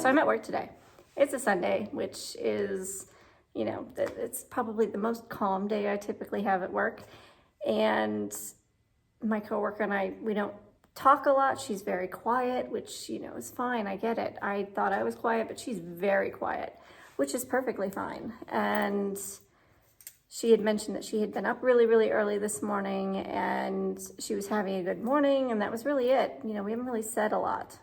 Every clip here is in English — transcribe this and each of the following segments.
so I'm at work today. It's a Sunday, which is, you know, it's probably the most calm day I typically have at work. And my coworker and I, we don't talk a lot. She's very quiet, which, you know, is fine. I get it. I thought I was quiet, but she's very quiet, which is perfectly fine. And she had mentioned that she had been up really, really early this morning and she was having a good morning, and that was really it. You know, we haven't really said a lot.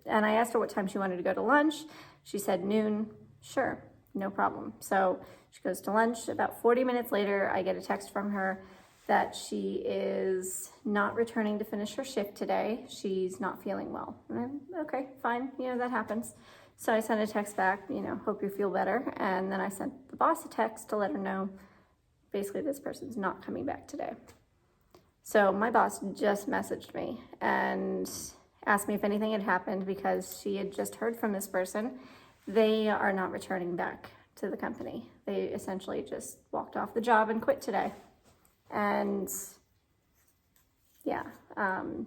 And I asked her what time she wanted to go to lunch. She said noon. Sure, no problem. So she goes to lunch. About 40 minutes later, I get a text from her that she is not returning to finish her shift today. She's not feeling well. And I'm, okay, fine, you know, that happens. So I sent a text back, you know, hope you feel better. And then I sent the boss a text to let her know, basically, this person's not coming back today. So my boss just messaged me and asked me if anything had happened because she had just heard from this person. They are not returning back to the company. They essentially just walked off the job and quit today. And yeah,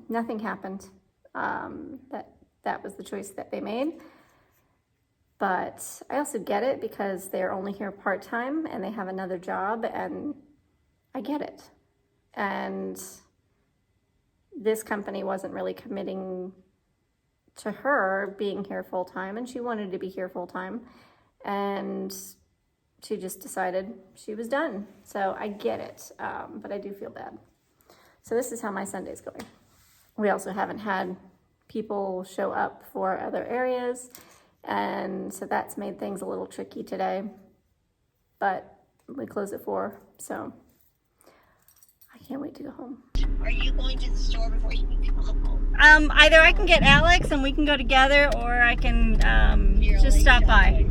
nothing happened. That was the choice that they made. But I also get it because they're only here part-time and they have another job, and I get it. And this company wasn't really committing to her being here full-time, and she wanted to be here full-time. And she just decided she was done. So I get it, but I do feel bad. So this is how my Sunday's going. We also haven't had people show up for other areas, and so that's made things a little tricky today. But we close at 4, so I can't wait to go home. Are you going to the store before you can come home? Either I can get Alex and we can go together, or I can just stop by.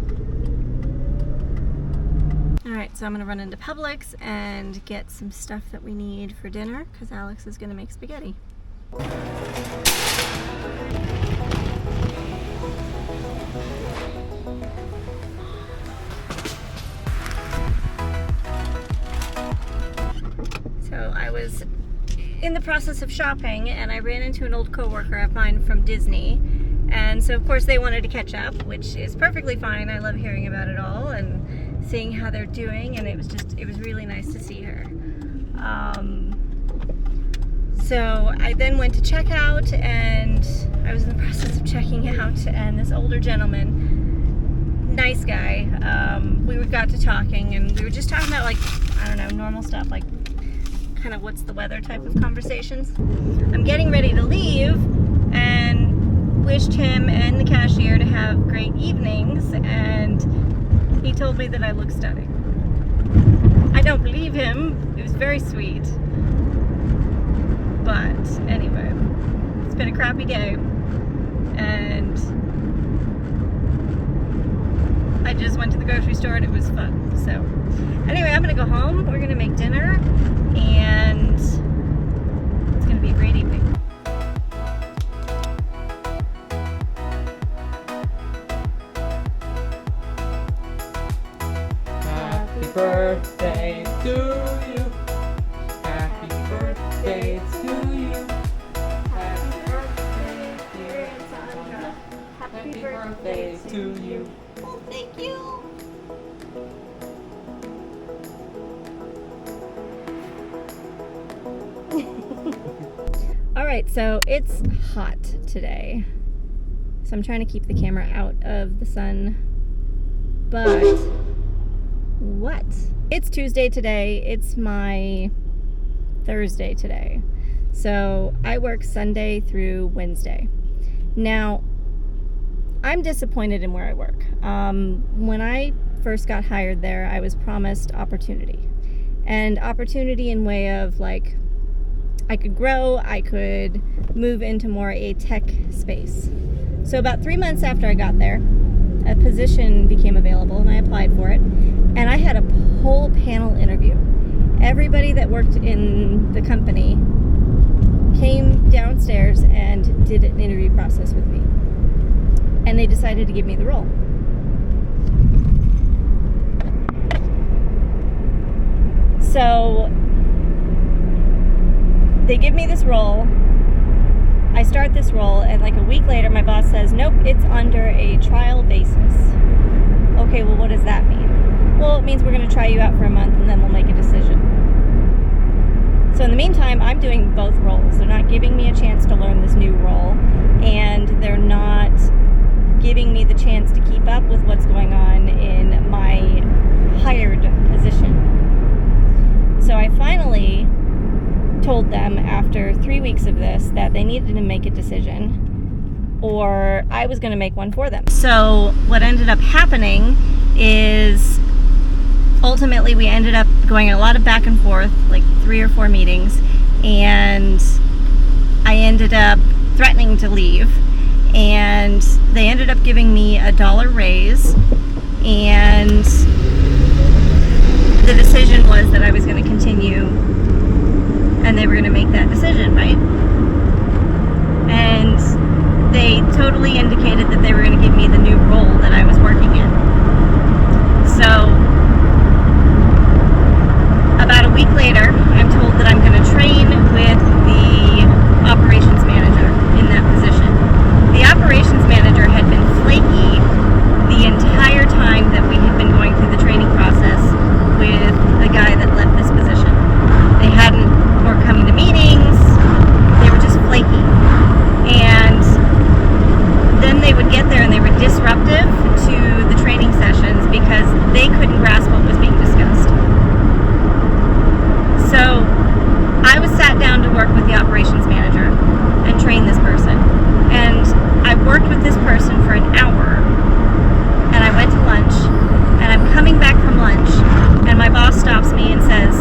Alright, so I'm gonna run into Publix and get some stuff that we need for dinner because Alex is gonna make spaghetti. So I was in the process of shopping and I ran into an old coworker of mine from Disney, and so of course they wanted to catch up, which is perfectly fine. I love hearing about it all and seeing how they're doing, and it was really nice to see her. So I then went to check out, and I was in the process of checking out, and this older gentleman, nice guy, we got to talking, and we were just talking about, like, I don't know, normal stuff, like kind of what's the weather type of conversations. I'm getting ready to leave and wished him and the cashier to have great evenings, and he told me that I look stunning. I don't believe him. It was very sweet. But anyway, it's been a crappy day, and I just went to the grocery store and it was fun. So anyway, I'm gonna go home. We're gonna make dinner, and it's gonna be a great evening. Happy birthday to you. Happy birthday to you. Happy birthday, dear Sandra. Happy birthday to you. Oh, thank you. All right, so it's hot today. So I'm trying to keep the camera out of the sun, but what? It's Tuesday today. It's my Thursday today. So I work Sunday through Wednesday. Now, I'm disappointed in where I work. When I first got hired there, I was promised opportunity. And opportunity in way of, like, I could grow, I could move into more a tech space. So about 3 months after I got there, a position became available and I applied for it. And I had a whole panel interview. Everybody that worked in the company came downstairs and did an interview process with me. And they decided to give me the role. So, So, they give me this role, I start this role, and like a week later, my boss says, nope, it's under a trial basis. Okay, well, what does that mean? Well, it means we're going to try you out for a month, and then we'll make a decision. So in the meantime, I'm doing both roles. They're not giving me a chance to learn this new role, and they're not giving me the chance to keep up with what's going on in my hired position. So I finally told them after 3 weeks of this that they needed to make a decision, or I was going to make one for them. So what ended up happening is ultimately we ended up going a lot of back and forth, like 3 or 4 meetings, and I ended up threatening to leave, and they ended up giving me a $1 raise, and the decision was that I was going to continue, and they were going to make that decision, right? And they totally indicated that they were going to give me the new role that I was working in. So about a week later, I'm told that I'm going to train with the operations manager in that position. The operations manager had been flaky the entire time that we had been going through the training process with the guy that left this position. They weren't coming to meetings, they were just flaky. And then they would get there and they were disruptive to the training sessions because they couldn't grasp what was being discussed. So I was sat down to work with the operations manager and train this person. And I worked with this person for an hour, and I went to lunch, and I'm coming back from lunch, and my boss stops me and says,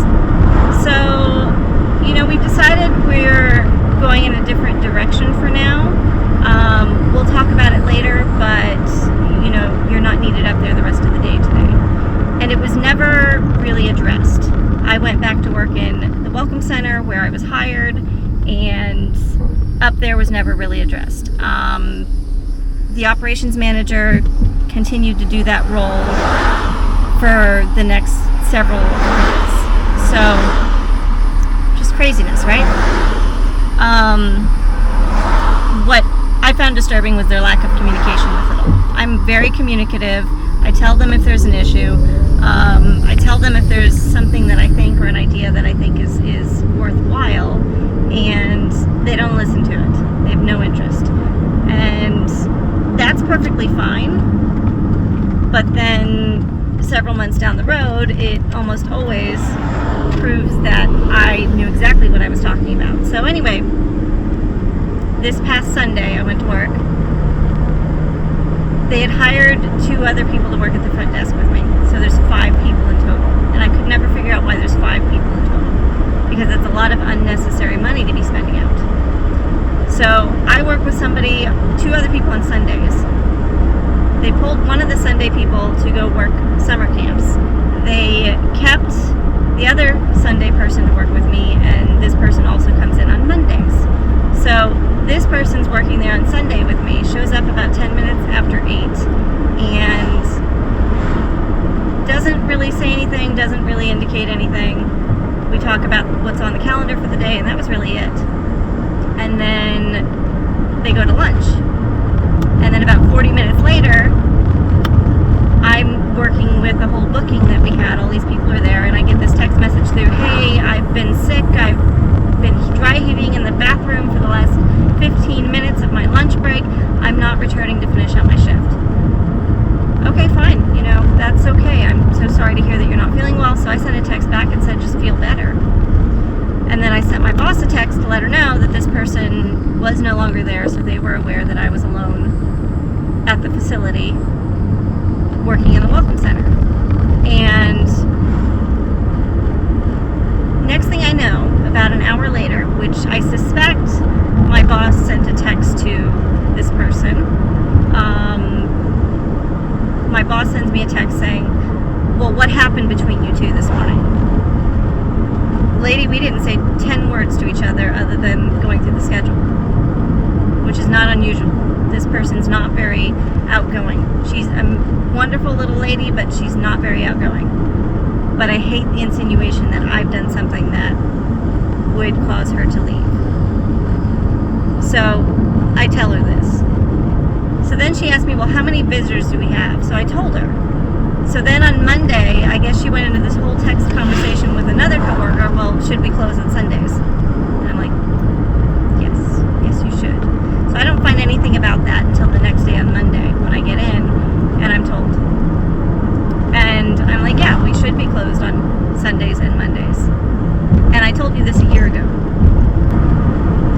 so, we've decided we're going in a different direction for now. We'll talk about it later, but, you're not needed up there the rest of the day today. And it was never really addressed. I went back to work in the Welcome Center where I was hired, and up there was never really addressed. The operations manager continued to do that role for the next several months. So, just craziness, right? What I found disturbing was their lack of communication with it all. I'm very communicative. I tell them if there's an issue. I tell them if there's something that I think or an idea that I think is worthwhile, and they don't listen to it. They have no interest. And that's perfectly fine. But then several months down the road, it almost always proves that I knew exactly what I was talking about. So anyway, this past Sunday I went to work. They had hired 2 other people to work at the front desk with me. So there's 5 people in total. And I could never figure out why there's 5 people in total. Because it's a lot of unnecessary money to be spending out. So I work with 2 other people on Sundays. They pulled one of the Sunday people to go work summer camps. They kept the other Sunday person to work with me, and this person also comes in on Mondays. So this person's working there on Sunday with me, shows up about 10 minutes after 8, and doesn't really say anything, doesn't really indicate anything. We talk about what's on the calendar for the day, and that was really it. And then they go to lunch. And then about 40 minutes later, I'm working with a whole booking that we had. All these people are there, and I get this text message through, hey, I've been sick, I've been dry heaving in the bathroom for the last 15 minutes of my lunch break. I'm not returning to finish out my shift. Okay, fine, that's okay. I'm so sorry to hear that you're not feeling well. So I sent a text back and said, just feel better. And then I sent my boss a text to let her know that this person was no longer there, so they were aware that I was alone at the facility working in the Welcome Center. And next thing I know, about an hour later, which I suspect my boss sent a text to this person, my boss sends me a text saying, well, what happened between you 2 this morning? Lady, we didn't say 10 words to each other than going through the schedule, which is not unusual. This person's not very outgoing. She's a wonderful little lady, but she's not very outgoing. But I hate the insinuation that I've done something that would cause her to leave. So I tell her this. So then she asked me, well, how many visitors do we have? So I told her. So then on Monday, I guess she went into this whole text conversation with another coworker, well, should we close on Sundays? And I'm like, yes you should. So I don't find anything about that until the next day on Monday when I get in and I'm told. And I'm like, yeah, we should be closed on Sundays and Mondays. And I told you this a year ago.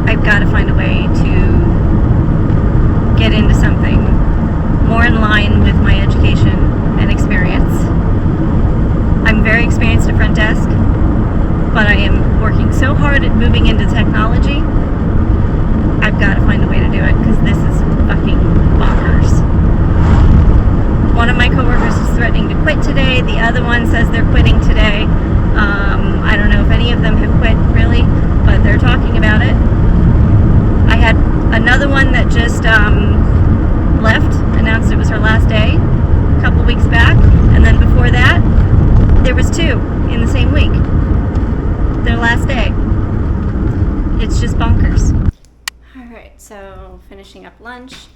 I've got to find a way to get into something more in line with my education and experience. I'm very experienced at front desk, but I am working so hard at moving into technology. I've got to find a way to do it because this is fucking bonkers. One of my coworkers is threatening to quit today. The other one says they're quitting today. I don't know if any of them have quit really, but they're talking about it. I had another one that just left, announced it was her last day a couple weeks back, and then before that, there was two in the same week. Their last day. It's just bonkers. Alright, so finishing up lunch.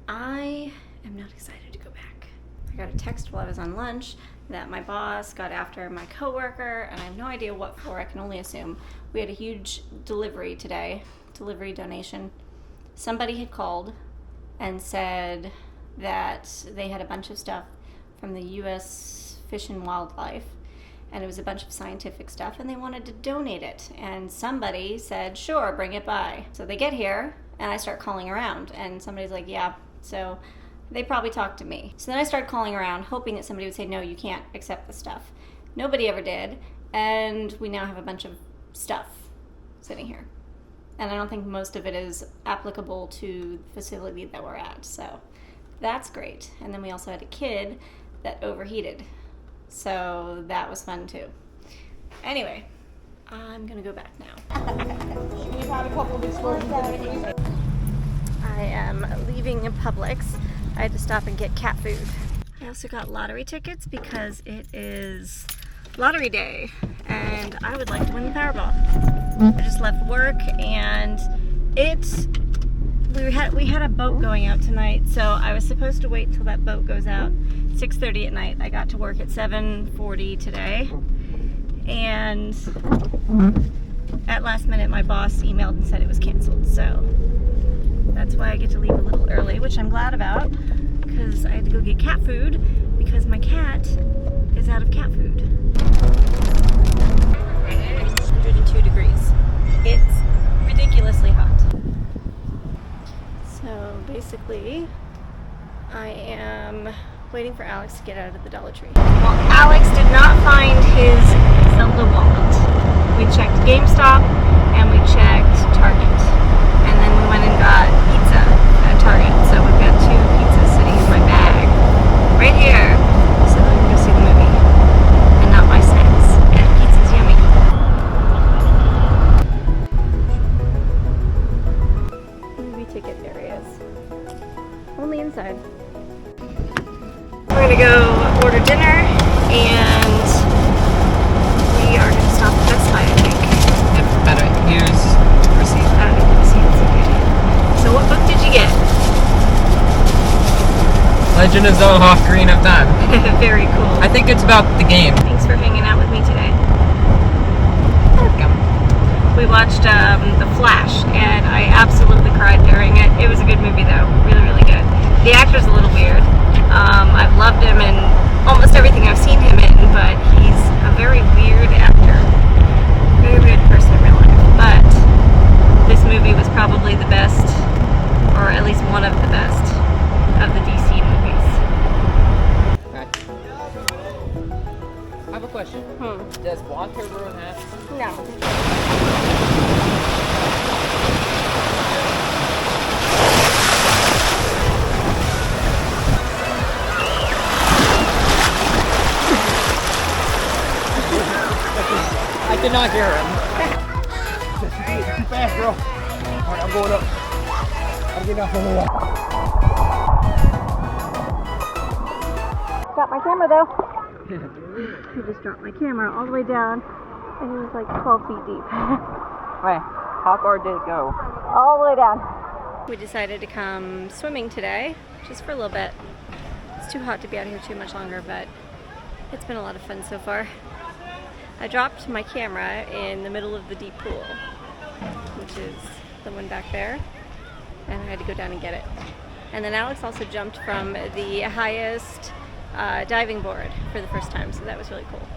I am not excited to go back. I got a text while I was on lunch that my boss got after my coworker, and I have no idea what for. I can only assume. We had a huge delivery today, delivery donation. Somebody had called and said that they had a bunch of stuff from the U.S. Fish and Wildlife, and it was a bunch of scientific stuff, and they wanted to donate it. And somebody said, sure, bring it by. So they get here, and I start calling around, and somebody's like, yeah. So they probably talked to me. So then I started calling around, hoping that somebody would say, no, you can't accept the stuff. Nobody ever did, and we now have a bunch of stuff sitting here. And I don't think most of it is applicable to the facility that we're at, so that's great. And then we also had a kid that overheated, so that was fun too. Anyway, I'm gonna go back now. We've had a couple of explosions. I am leaving Publix. I had to stop and get cat food. I also got lottery tickets because it is lottery day and I would like to win the Powerball. I just left work and we had a boat going out tonight, so I was supposed to wait till that boat goes out 6:30 at night. I got to work at 7:40 today, and at last minute my boss emailed and said it was canceled, so that's why I get to leave a little early, which I'm glad about because I had to go get cat food because my cat is out of cat food. 102 degrees. It's ridiculously hot. So basically, I am waiting for Alex to get out of the Dollar Tree. Well, Alex did not find his Zelda wallet. We checked GameStop and we checked Target. And then we went and got pizza at Target. So we've got 2 pizzas sitting in my bag right here so that we can go see the movie and not buy snacks. And pizza's yummy. Movie ticket areas. Only inside. We're gonna go order dinner and we are gonna stop at Best Buy, I think. If better, here's the receipt. I don't need to see it. Okay. So what book did you get? Legend of Zelda Ocarina of Time. Very cool. I think it's about the game. Thanks for hanging out with me today. Welcome. We watched The Flash, and I absolutely cried during it. It was a good movie, though. Really, really good. The actor's a little weird. I've loved him in almost everything I've seen him in, but he's a very weird actor. Very weird person in real life. But this movie was probably the best, or at least one of the best, of the DC movies. Right. I have a question. Does water ruin hats? No. I did not hear him. Too fast, girl. Alright, I'm going up. I'm getting off on the wall. Got my camera though. I just dropped my camera all the way down and it was like 12 feet deep. Wait, how far did it go? All the way down. We decided to come swimming today, just for a little bit. It's too hot to be out here too much longer, but it's been a lot of fun so far. I dropped my camera in the middle of the deep pool, which is the one back there, and I had to go down and get it. And then Alex also jumped from the highest diving board for the first time, so that was really cool.